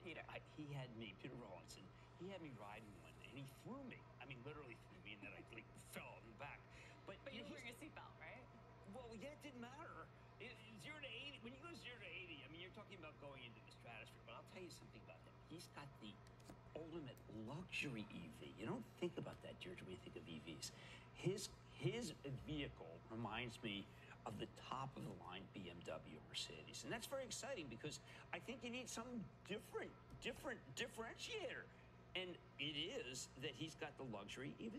Peter. He had me, Peter Rawlinson, he had me riding one day, and he threw me. I mean, literally threw me, and then I like fell in the back. But you were wearing a seatbelt, right? Well, yeah, it didn't matter. 0 to 80, when you go 0 to 80, I mean, you're talking about going into the stratosphere, but I'll tell you something about him. He's got the ultimate luxury EV. You don't think about that, George, when you think of EVs. His vehicle reminds me of the top of the line BMW Mercedes. And that's very exciting because I think you need some different differentiator. And it is that he's got the luxury EV.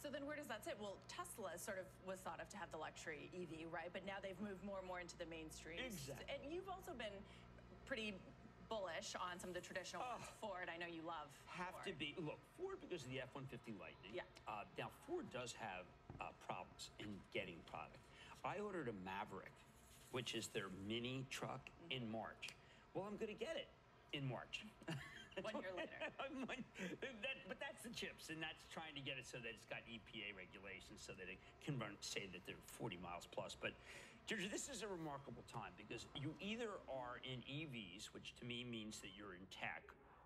So then where does that sit? Well, Tesla sort of was thought of to have the luxury EV, right? But now they've moved more and more into the mainstream. Exactly. And you've also been pretty bullish on some of the traditional ones. Ford, I know you love Ford. To be. Look, Ford because of the F-150 Lightning. Yeah. Now, Ford does have problems in getting product. I ordered a Maverick, which is their mini truck, in March. Well, I'm going to get it in March. 1 year later. But that's the chips, and that's trying to get it so that it's got EPA regulations so that it can say that they're 40 miles plus. But, Georgia, this is a remarkable time because you either are in EVs, which to me means that you're in tech,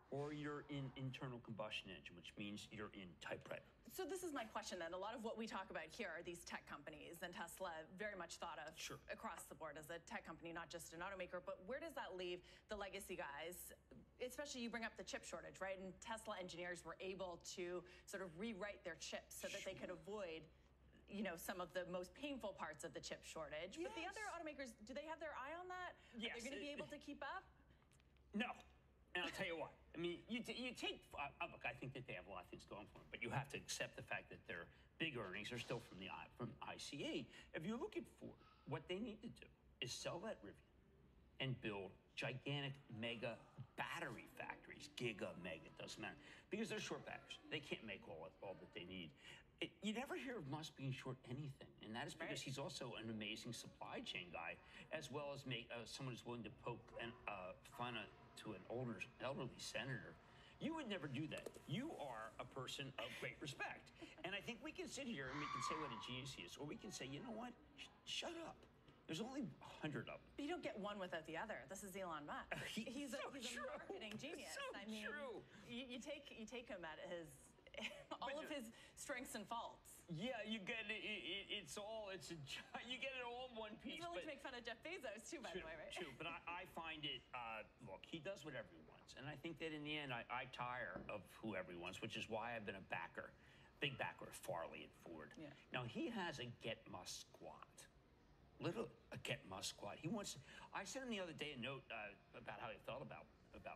or you're in internal combustion engine, which means you're in typewriter. So this is my question then. A lot of what we talk about here are these tech companies, and Tesla very much thought of across the board as a tech company, not just an automaker. But where does that leave the legacy guys? Especially you bring up the chip shortage, right? And Tesla engineers were able to sort of rewrite their chips so that they could avoid some of the most painful parts of the chip shortage. But the other automakers, do they have their eye on that? Yes. Are they going to be able to keep up? No. And I'll tell you what. I mean, you take look. I think that they have a lot of things going for them, but you have to accept the fact that their big earnings are still from ICE. If you look at Ford, what they need to do is sell that Rivian and build gigantic mega battery factories, giga, mega, doesn't matter, because they're short batteries. They can't make all that they need. You never hear of Musk being short anything, and that is because he's also an amazing supply chain guy, as well as someone who's willing to poke fun to an elderly senator. You would never do that. You are a person of great respect. And I think we can sit here and we can say what a genius he is, or we can say, you know what, shut up. There's only 100 of them. But you don't get one without the other. This is Elon Musk. He's a marketing genius. You take him at his all of his strengths and faults. Yeah, you get it. You get it all in one piece. He's willing to make fun of Jeff Bezos too, by the way, right? True, but I find it. Look, he does whatever he wants, and I think that in the end, I tire of whoever he wants, which is why I've been a big backer of Farley at Ford. Yeah. Now he has a Get Musk squad. Literally a Get Musk squad. He wants. I sent him the other day a note about how he felt about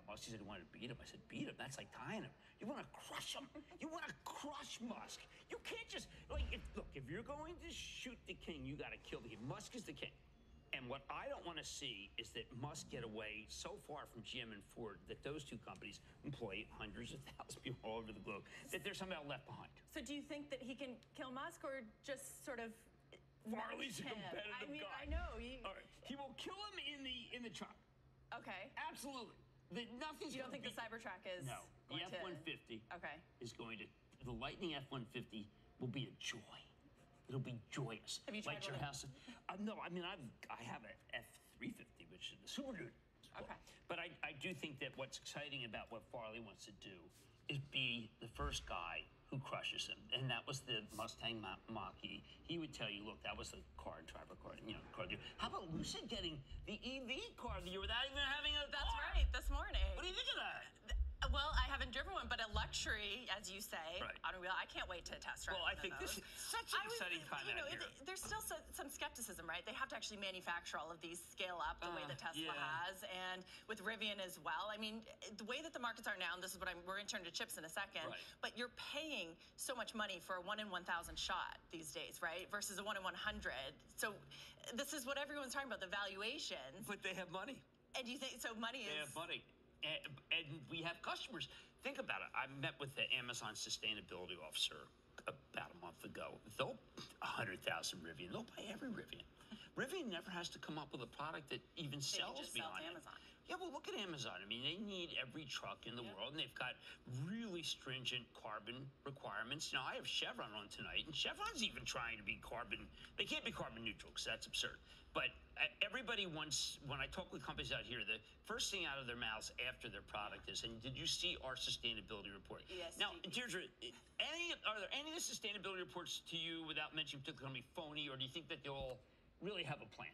Musk. He said he wanted to beat him. I said, beat him? That's like tying him. You want to crush him. You want to crush Musk. You can't just, if you're going to shoot the king, you got to kill the king. Musk is the king. And what I don't want to see is that Musk get away so far from GM and Ford that those two companies employ hundreds of thousands of people all over the globe, that they're somehow left behind. So do you think that he can kill Musk or just sort of Farley's a competitive guy. I know. All right. He will kill him in the truck. Okay. Absolutely. Nothing's. You don't think the Cybertruck is? No. The F-150. Okay. Is going to. The Lightning F-150 will be a joy. It'll be joyous. Have you tried like your house? No. I mean, I have an F-350, which is a super dude. Okay. But I do think that what's exciting about what Farley wants to do is be the first guy who crushes him, and that was the Mustang Mach-E. He would tell you, look, that was the car driver car, car dealer. How about Lucid getting the EV car of the year without even having a That's car? Right, this morning. What do you think of that? Well, I haven't driven one, but a luxury, as you say, right. automobile. I can't wait to test drive. Well, I think this is such an exciting time out here. There's still some skepticism, right? They have to actually manufacture all of these scale up the way that Tesla has, and with Rivian as well. I mean, the way that the markets are now, and this is what we're going to turn to chips in a second, but you're paying so much money for a 1 in 1,000 shot these days, right? Versus a 1 in 100. So this is what everyone's talking about, the valuations. But they have money. And do you think, so money is... They have money. And we have customers. Think about it. I met with the Amazon sustainability officer about a month ago. They'll 100,000 Rivian. They'll buy every Rivian. Rivian never has to come up with a product that even sells just beyond sell to Amazon. Yeah, well, look at Amazon. I mean, they need every truck in the world, and they've got really stringent carbon requirements. Now, I have Chevron on tonight, and Chevron's even trying to be carbon. They can't be carbon neutral because that's absurd. But everybody wants, when I talk with companies out here, the first thing out of their mouths after their product is, and did you see our sustainability report? Yes. Now, Deirdre, are there any of the sustainability reports to you, without mentioning particular company, phony, or do you think that they all really have a plan?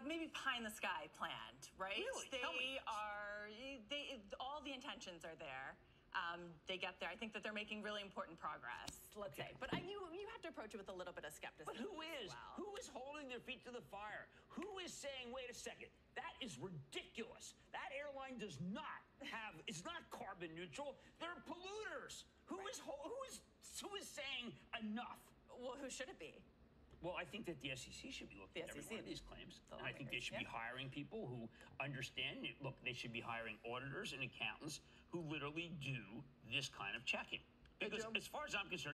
Maybe pie in the sky planned, right? Really? Tell me. All the intentions are there. They get there. I think that they're making really important progress, let's say. But you have to approach it with a little bit of skepticism. But who is? As well. Who is holding their feet to the fire? Who is saying, wait a second, that is ridiculous. That airline does not have, it's not carbon neutral. They're polluters. Who is saying enough? Well, who should it be? Well, I think that the SEC should be looking at every one of these claims. And I think they should be hiring people who understand it. Look, they should be hiring auditors and accountants who literally do this kind of checking. Because as far as I'm concerned,